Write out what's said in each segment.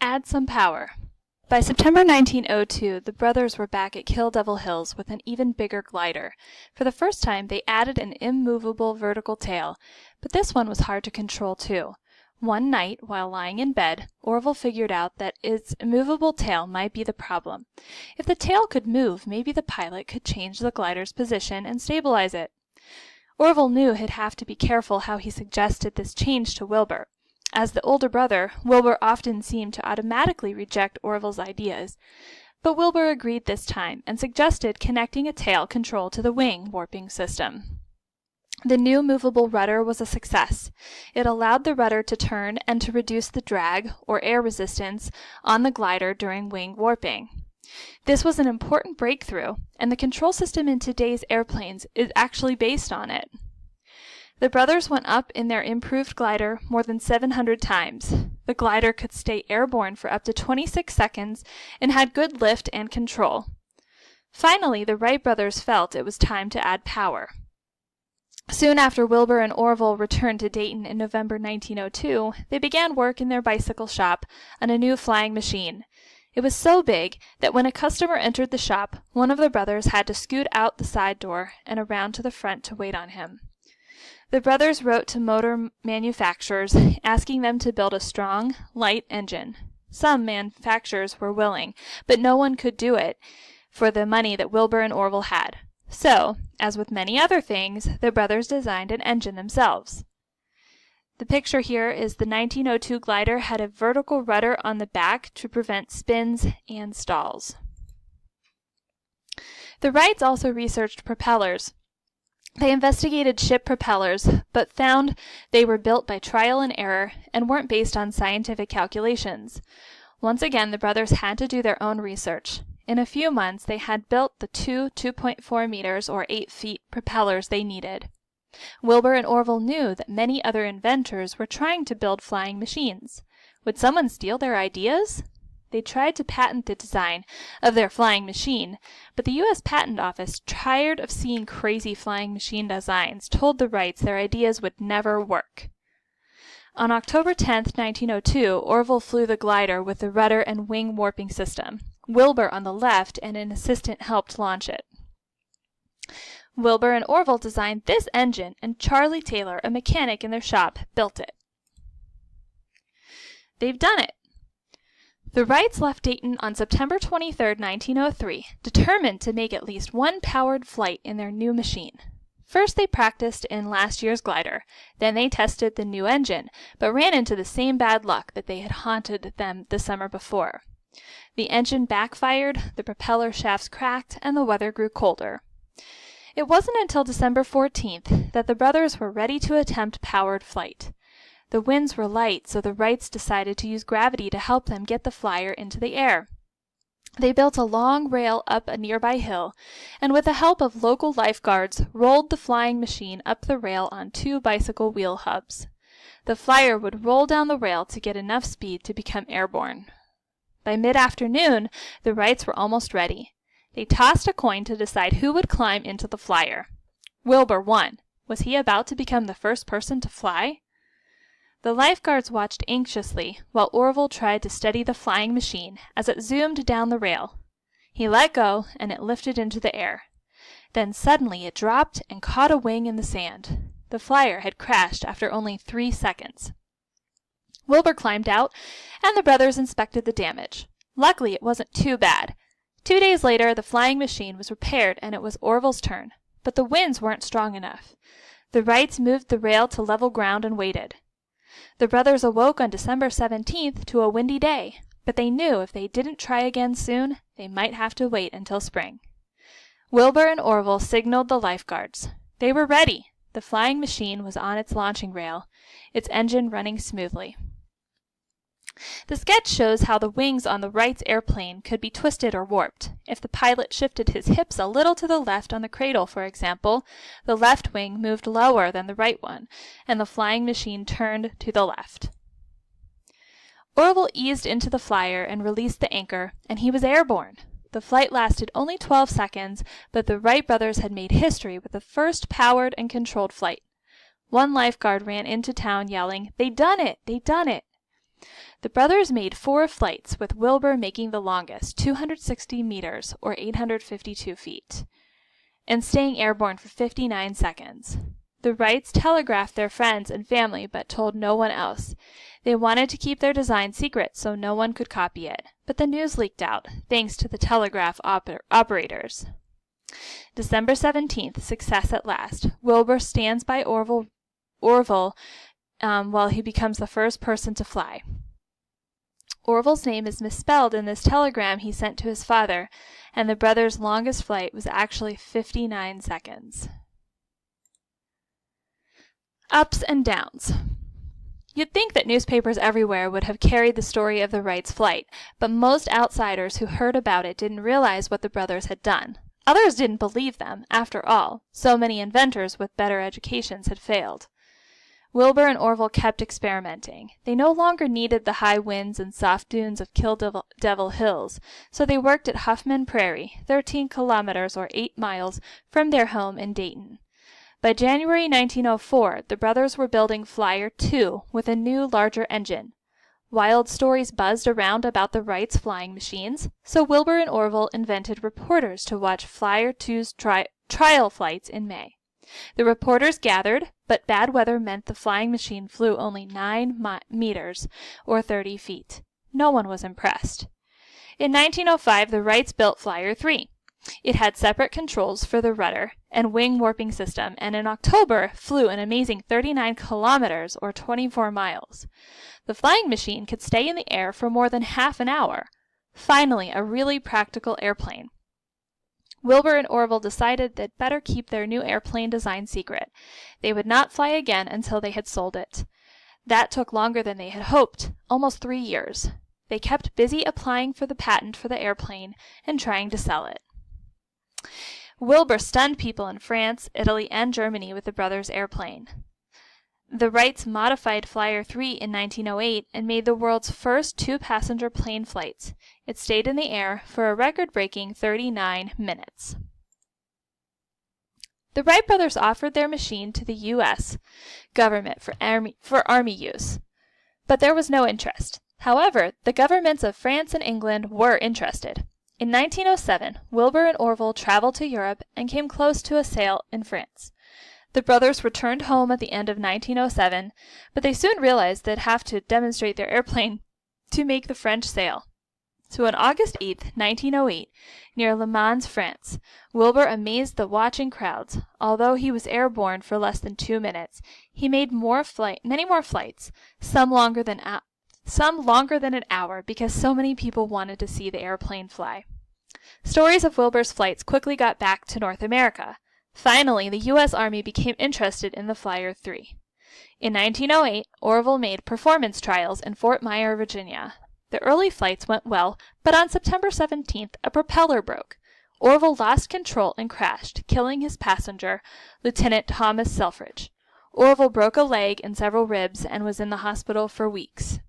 Add some power. By September 1902, the brothers were back at Kill Devil Hills with an even bigger glider. For the first time, they added an immovable vertical tail, but this one was hard to control too. One night, while lying in bed, Orville figured out that its immovable tail might be the problem. If the tail could move, maybe the pilot could change the glider's position and stabilize it. Orville knew he'd have to be careful how he suggested this change to Wilbur. As the older brother, Wilbur often seemed to automatically reject Orville's ideas. But Wilbur agreed this time and suggested connecting a tail control to the wing warping system. The new movable rudder was a success. It allowed the rudder to turn and to reduce the drag, or air resistance, on the glider during wing warping. This was an important breakthrough, and the control system in today's airplanes is actually based on it. The brothers went up in their improved glider more than 700 times. The glider could stay airborne for up to 26 seconds and had good lift and control. Finally, the Wright brothers felt it was time to add power. Soon after Wilbur and Orville returned to Dayton in November 1902, they began work in their bicycle shop on a new flying machine. It was so big that when a customer entered the shop, one of the brothers had to scoot out the side door and around to the front to wait on him. The brothers wrote to motor manufacturers asking them to build a strong, light engine. Some manufacturers were willing, but no one could do it for the money that Wilbur and Orville had. So, as with many other things, the brothers designed an engine themselves. The picture here is the 1902 glider had a vertical rudder on the back to prevent spins and stalls. The Wrights also researched propellers. They investigated ship propellers, but found they were built by trial and error and weren't based on scientific calculations. Once again, the brothers had to do their own research. In a few months, they had built the two 2.4 meters or 8 feet propellers they needed. Wilbur and Orville knew that many other inventors were trying to build flying machines. Would someone steal their ideas? They tried to patent the design of their flying machine, but the U.S. Patent Office, tired of seeing crazy flying machine designs, told the Wrights their ideas would never work. On October 10, 1902, Orville flew the glider with the rudder and wing warping system. Wilbur on the left and an assistant helped launch it. Wilbur and Orville designed this engine, and Charlie Taylor, a mechanic in their shop, built it. They've done it. The Wrights left Dayton on September 23, 1903, determined to make at least one powered flight in their new machine. First they practiced in last year's glider, then they tested the new engine, but ran into the same bad luck that they had haunted them the summer before. The engine backfired, the propeller shafts cracked, and the weather grew colder. It wasn't until December 14th that the brothers were ready to attempt powered flight. The winds were light, so the Wrights decided to use gravity to help them get the flyer into the air. They built a long rail up a nearby hill, and with the help of local lifeguards, rolled the flying machine up the rail on 2 bicycle wheel hubs. The flyer would roll down the rail to get enough speed to become airborne. By mid-afternoon, the Wrights were almost ready. They tossed a coin to decide who would climb into the flyer. Wilbur won. Was he about to become the first person to fly? The lifeguards watched anxiously while Orville tried to steady the flying machine as it zoomed down the rail. He let go, and it lifted into the air. Then suddenly it dropped and caught a wing in the sand. The flyer had crashed after only 3 seconds. Wilbur climbed out, and the brothers inspected the damage. Luckily, it wasn't too bad. 2 days later, the flying machine was repaired, and it was Orville's turn. But the winds weren't strong enough. The Wrights moved the rail to level ground and waited. The brothers awoke on December 17th to a windy day, but they knew if they didn't try again soon, they might have to wait until spring. Wilbur and Orville signaled the lifeguards. They were ready. The flying machine was on its launching rail, its engine running smoothly. The sketch shows how the wings on the Wrights' airplane could be twisted or warped. If the pilot shifted his hips a little to the left on the cradle, for example, the left wing moved lower than the right one, and the flying machine turned to the left. Orville eased into the flyer and released the anchor, and he was airborne. The flight lasted only 12 seconds, but the Wright brothers had made history with the first powered and controlled flight. One lifeguard ran into town yelling, "They done it! They done it!" The brothers made 4 flights, with Wilbur making the longest, 260 meters or 852 feet, and staying airborne for 59 seconds. The Wrights telegraphed their friends and family but told no one else. They wanted to keep their design secret so no one could copy it, but the news leaked out, thanks to the telegraph operators. December 17th, success at last. Wilbur stands by Orville while he becomes the first person to fly. Orville's name is misspelled in this telegram he sent to his father, and the brothers' longest flight was actually 59 seconds. Ups and downs. You'd think that newspapers everywhere would have carried the story of the Wrights' flight, but most outsiders who heard about it didn't realize what the brothers had done. Others didn't believe them. After all, so many inventors with better educations had failed. Wilbur and Orville kept experimenting. They no longer needed the high winds and soft dunes of Kill Devil Hills, so they worked at Huffman Prairie, 13 kilometers or 8 miles from their home in Dayton. By January 1904, the brothers were building Flyer 2 with a new, larger engine. Wild stories buzzed around about the Wrights' flying machines, so Wilbur and Orville invented reporters to watch Flyer 2's trial flights in May. The reporters gathered, but bad weather meant the flying machine flew only 9 meters, or 30 feet. No one was impressed. In 1905, the Wrights built Flyer 3. It had separate controls for the rudder and wing warping system, and in October flew an amazing 39 kilometers, or 24 miles. The flying machine could stay in the air for more than half an hour. Finally, a really practical airplane. Wilbur and Orville decided they'd better keep their new airplane design secret. They would not fly again until they had sold it. That took longer than they had hoped, almost 3 years. They kept busy applying for the patent for the airplane and trying to sell it. Wilbur stunned people in France, Italy, and Germany with the brothers' airplane. The Wrights modified Flyer 3 in 1908 and made the world's first 2-passenger plane flights. It stayed in the air for a record-breaking 39 minutes. The Wright brothers offered their machine to the U.S. government for Army use, but there was no interest. However, the governments of France and England were interested. In 1907, Wilbur and Orville traveled to Europe and came close to a sale in France. The brothers returned home at the end of 1907, but they soon realized they'd have to demonstrate their airplane to make the French sale. So on August 8, 1908, near Le Mans, France, Wilbur amazed the watching crowds. Although he was airborne for less than 2 minutes, he made many more flights, some longer than an hour, because so many people wanted to see the airplane fly. Stories of Wilbur's flights quickly got back to North America. Finally, the U.S. Army became interested in the Flyer 3. In 1908, Orville made performance trials in Fort Myer, Virginia. The early flights went well, but on September 17th, a propeller broke. Orville lost control and crashed, killing his passenger, Lieutenant Thomas Selfridge. Orville broke a leg and several ribs and was in the hospital for weeks.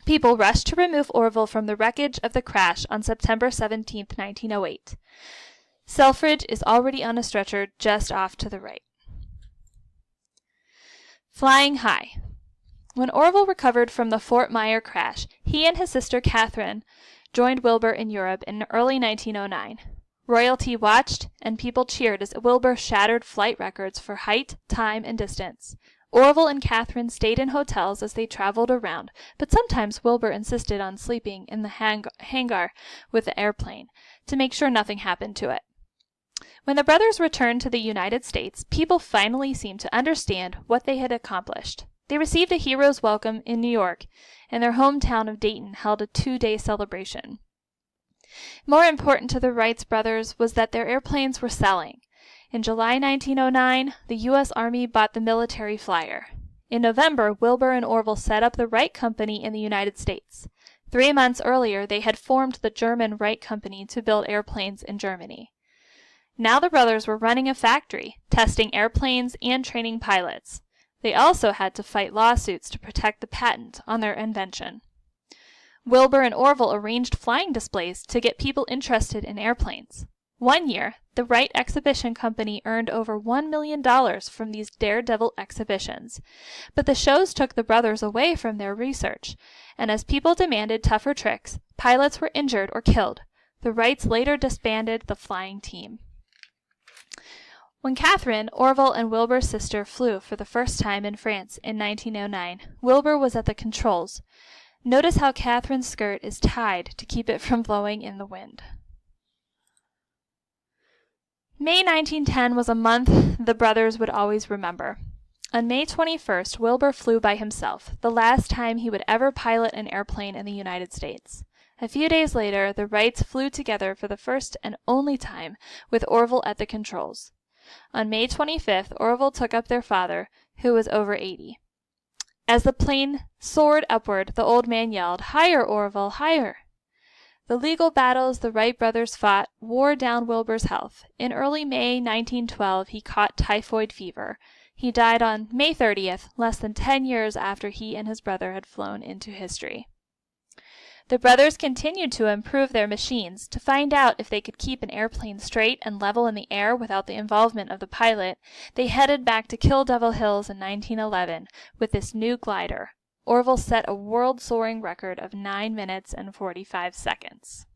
People rushed to remove Orville from the wreckage of the crash on September 17, 1908. Selfridge is already on a stretcher just off to the right. Flying high. When Orville recovered from the Fort Myer crash, he and his sister Catherine joined Wilbur in Europe in early 1909. Royalty watched, and people cheered as Wilbur shattered flight records for height, time, and distance. Orville and Catherine stayed in hotels as they traveled around, but sometimes Wilbur insisted on sleeping in the hangar with the airplane to make sure nothing happened to it. When the brothers returned to the United States, people finally seemed to understand what they had accomplished. They received a hero's welcome in New York, and their hometown of Dayton held a 2-day celebration. More important to the Wright brothers was that their airplanes were selling. In July 1909, the U.S. Army bought the military Flyer. In November, Wilbur and Orville set up the Wright Company in the United States. 3 months earlier, they had formed the German Wright Company to build airplanes in Germany. Now the brothers were running a factory, testing airplanes and training pilots. They also had to fight lawsuits to protect the patent on their invention. Wilbur and Orville arranged flying displays to get people interested in airplanes. One year, the Wright Exhibition Company earned over $1 million from these daredevil exhibitions. But the shows took the brothers away from their research, and as people demanded tougher tricks, pilots were injured or killed. The Wrights later disbanded the flying team. When Catherine, Orville, and Wilbur's sister flew for the first time in France in 1909, Wilbur was at the controls. Notice how Catherine's skirt is tied to keep it from blowing in the wind. May 1910 was a month the brothers would always remember. On May 21st, Wilbur flew by himself, the last time he would ever pilot an airplane in the United States. A few days later, the Wrights flew together for the first and only time, with Orville at the controls. On May 25th, Orville took up their father, who was over 80. As the plane soared upward, the old man yelled, "Higher, Orville, higher!" The legal battles the Wright brothers fought wore down Wilbur's health. In early May 1912, he caught typhoid fever. He died on May 30th, less than 10 years after he and his brother had flown into history. The brothers continued to improve their machines. To find out if they could keep an airplane straight and level in the air without the involvement of the pilot, they headed back to Kill Devil Hills in 1911 with this new glider. Orville set a world soaring record of 9 minutes and 45 seconds.